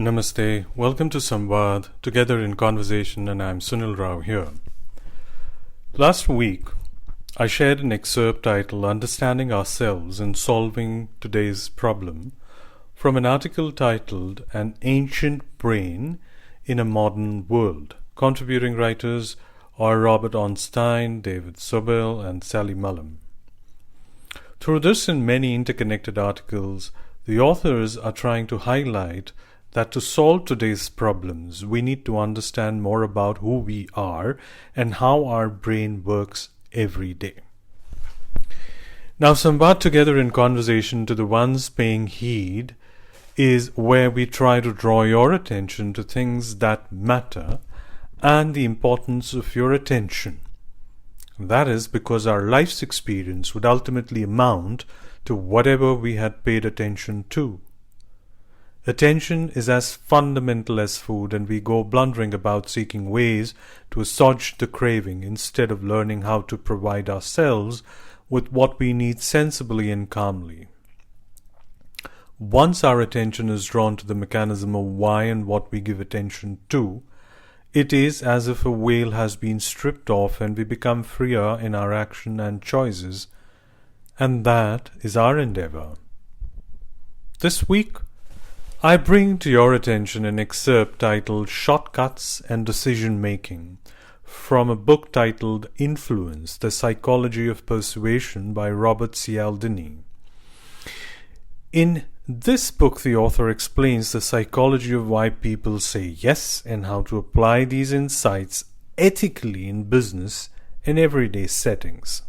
Namaste, welcome to SAM-VAD, Together in Conversation, and I'm Sunil Rao here. Last week, I shared an excerpt titled Understanding Ourselves and Solving Today's Problem from an article titled An Ancient Brain in a Modern World. Contributing writers are Robert Cialdini, David Sobel, and Sally Mullen. Through this and many interconnected articles, the authors are trying to highlight that to solve today's problems, we need to understand more about who we are and how our brain works every day. Now, SAM-VAD Together in Conversation, to the ones paying heed, is where we try to draw your attention to things that matter and the importance of your attention. That is because our life's experience would ultimately amount to whatever we had paid attention to. Attention is as fundamental as food, and we go blundering about seeking ways to assuage the craving instead of learning how to provide ourselves with what we need sensibly and calmly. Once our attention is drawn to the mechanism of why and what we give attention to, it is as if a veil has been stripped off and we become freer in our action and choices, and that is our endeavour. This week, I bring to your attention an excerpt titled Shortcuts and Decision-Making from a book titled Influence, The Psychology of Persuasion by Robert Cialdini. In this book, the author explains the psychology of why people say yes and how to apply these insights ethically in business and everyday settings.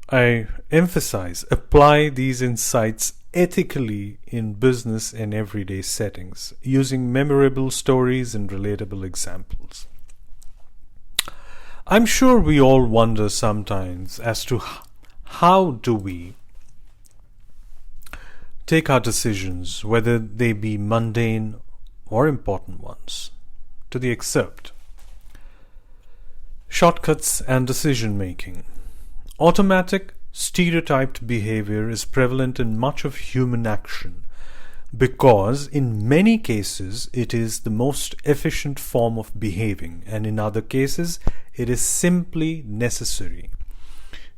I emphasize, apply these insights ethically in business and everyday settings, using memorable stories and relatable examples. I'm sure we all wonder sometimes as to how do we take our decisions, whether they be mundane or important ones. To the excerpt. Shortcuts and decision-making. Automatic, stereotyped behavior is prevalent in much of human action because in many cases it is the most efficient form of behaving, and in other cases it is simply necessary.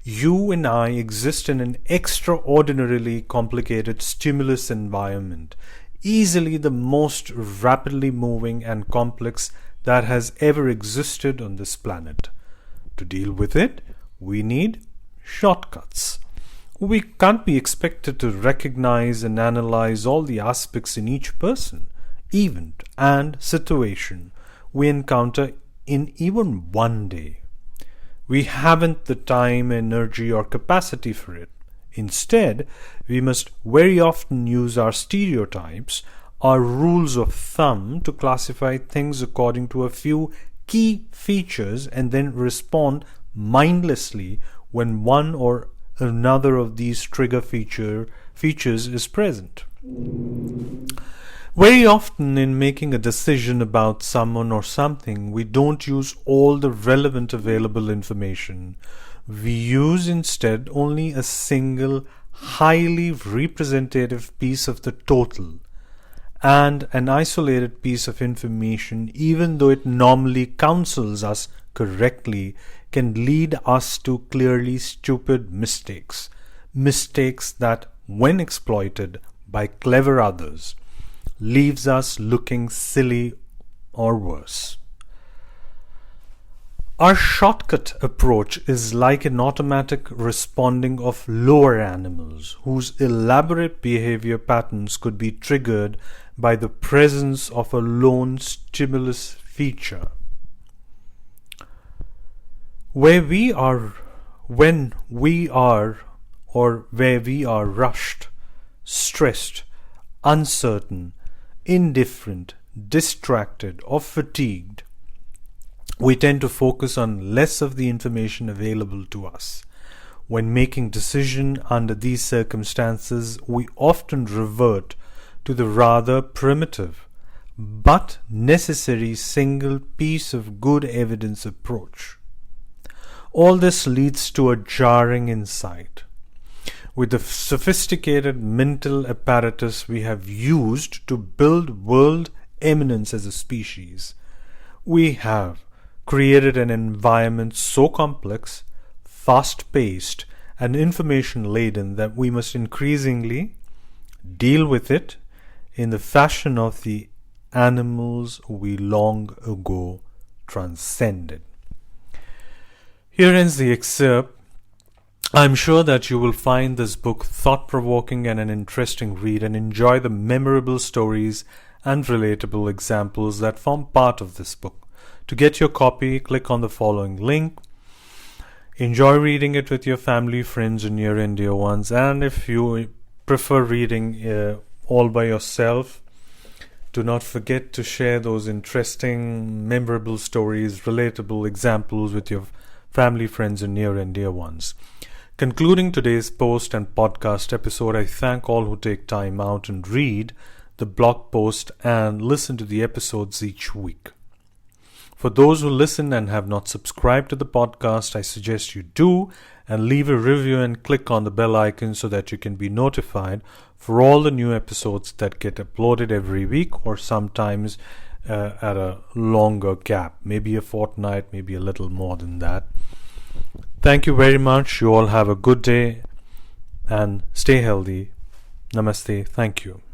You and I exist in an extraordinarily complicated stimulus environment, easily the most rapidly moving and complex that has ever existed on this planet. To deal with it, we need shortcuts. We can't be expected to recognize and analyze all the aspects in each person, event, and situation we encounter in even one day. We haven't the time, energy, or capacity for it. Instead, we must very often use our stereotypes, our rules of thumb, to classify things according to a few key features and then respond mindlessly when one or another of these trigger features is present. Very often in making a decision about someone or something, we don't use all the relevant available information. We use instead only a single, highly representative piece of the total, and an isolated piece of information, even though it normally counsels us correctly, can lead us to clearly stupid mistakes that, when exploited by clever others, leaves us looking silly or worse. Our shortcut approach is like an automatic responding of lower animals whose elaborate behavior patterns could be triggered by the presence of a lone stimulus feature. When we are rushed, stressed, uncertain, indifferent, distracted, or fatigued, we tend to focus on less of the information available to us. When making decisions under these circumstances, we often revert to the rather primitive but necessary single piece of good evidence approach. All this leads to a jarring insight. with the sophisticated mental apparatus we have used to build world eminence as a species, we have created an environment so complex, fast-paced, and information-laden that we must increasingly deal with it in the fashion of the animals we long ago transcended. Here ends the excerpt. I'm sure that you will find this book thought-provoking and an interesting read and enjoy the memorable stories and relatable examples that form part of this book. To get your copy, click on the following link. Enjoy reading it with your family, friends, and near and dear ones. And if you prefer reading all by yourself, do not forget to share those interesting, memorable stories, relatable examples with your family, friends, and near and dear ones. Concluding today's post and podcast episode, I thank all who take time out and read the blog post and listen to the episodes each week. For those who listen and have not subscribed to the podcast, I suggest you do and leave a review and click on the bell icon so that you can be notified for all the new episodes that get uploaded every week, or sometimes at a longer gap, maybe a fortnight, maybe a little more than that. Thank you very much. You all have a good day and stay healthy. Namaste. Thank you.